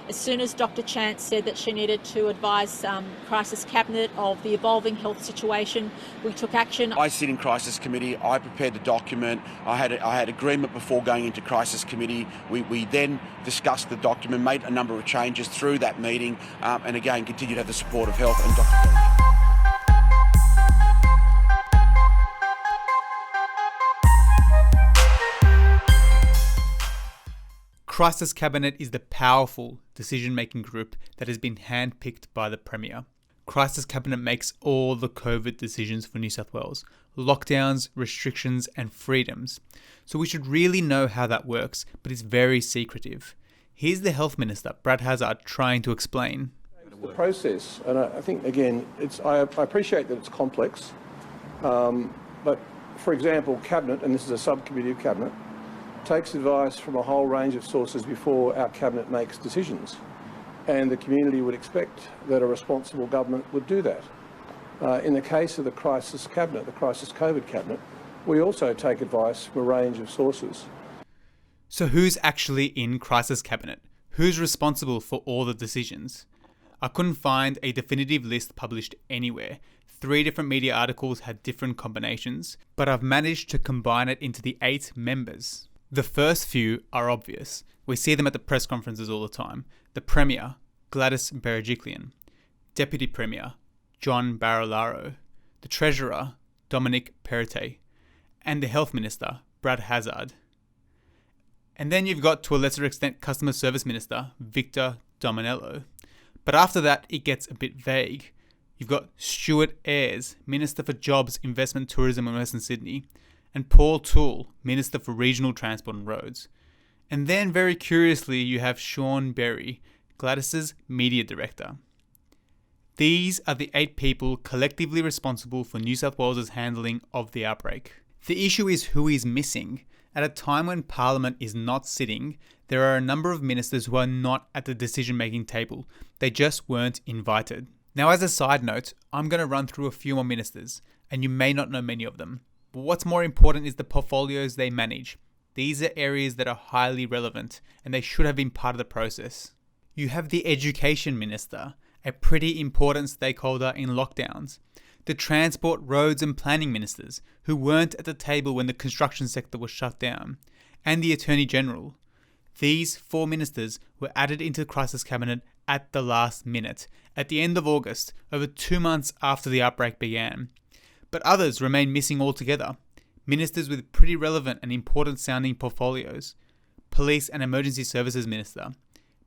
As soon as Dr. Chance said that she needed to advise Crisis Cabinet of the evolving health situation, we took action. I sit in Crisis Committee. I prepared the document. I had agreement before going into Crisis Committee. We then discussed the document, made a number of changes through that meeting, and again continued to have the support of Health and Dr. Crisis Cabinet is the powerful decision-making group that has been handpicked by the Premier. Crisis Cabinet makes all the COVID decisions for New South Wales, lockdowns, restrictions and freedoms. So we should really know how that works, but it's very secretive. Here's the Health Minister, Brad Hazzard, trying to explain. The process, and I think, again, I appreciate that it's complex, but, for example, Cabinet, and this is a subcommittee of Cabinet, takes advice from a whole range of sources before our Cabinet makes decisions. And the community would expect that a responsible government would do that. In the case of the Crisis Cabinet, the Crisis COVID Cabinet, we also take advice from a range of sources. So who's actually in Crisis Cabinet? Who's responsible for all the decisions? I couldn't find a definitive list published anywhere. 3 different media articles had different combinations, but I've managed to combine it into the 8 members. The first few are obvious. We see them at the press conferences all the time. The Premier, Gladys Berejiklian. Deputy Premier, John Barilaro. The Treasurer, Dominic Perrottet. And the Health Minister, Brad Hazzard. And then you've got, to a lesser extent, Customer Service Minister, Victor Dominello. But after that, it gets a bit vague. You've got Stuart Ayres, Minister for Jobs, Investment, Tourism and Western Sydney. And Paul Toole, Minister for Regional Transport and Roads. And then, very curiously, you have Sean Berry, Gladys's Media Director. These are the 8 people collectively responsible for New South Wales' handling of the outbreak. The issue is who is missing. At a time when Parliament is not sitting, there are a number of ministers who are not at the decision-making table. They just weren't invited. Now, as a side note, I'm going to run through a few more ministers, and you may not know many of them. But what's more important is the portfolios they manage. These are areas that are highly relevant, and they should have been part of the process. You have the Education Minister, a pretty important stakeholder in lockdowns. The Transport, Roads and Planning Ministers, who weren't at the table when the construction sector was shut down. And the Attorney General. These 4 ministers were added into the Crisis Cabinet at the last minute, at the end of August, over 2 months after the outbreak began. But others remain missing altogether. Ministers with pretty relevant and important sounding portfolios. Police and Emergency Services Minister.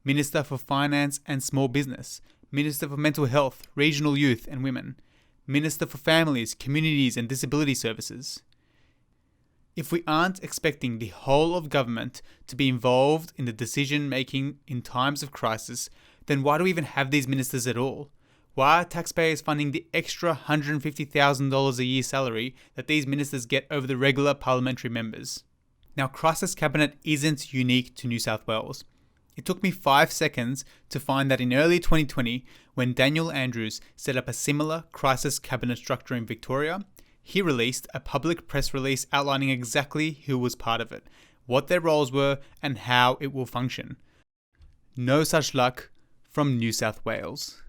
Minister for Finance and Small Business. Minister for Mental Health, Regional Youth and Women. Minister for Families, Communities and Disability Services. If we aren't expecting the whole of government to be involved in the decision making in times of crisis, then why do we even have these ministers at all? Why are taxpayers funding the extra $150,000 a year salary that these ministers get over the regular parliamentary members? Now, Crisis Cabinet isn't unique to New South Wales. It took me 5 seconds to find that in early 2020, when Daniel Andrews set up a similar Crisis Cabinet structure in Victoria, he released a public press release outlining exactly who was part of it, what their roles were, and how it will function. No such luck from New South Wales.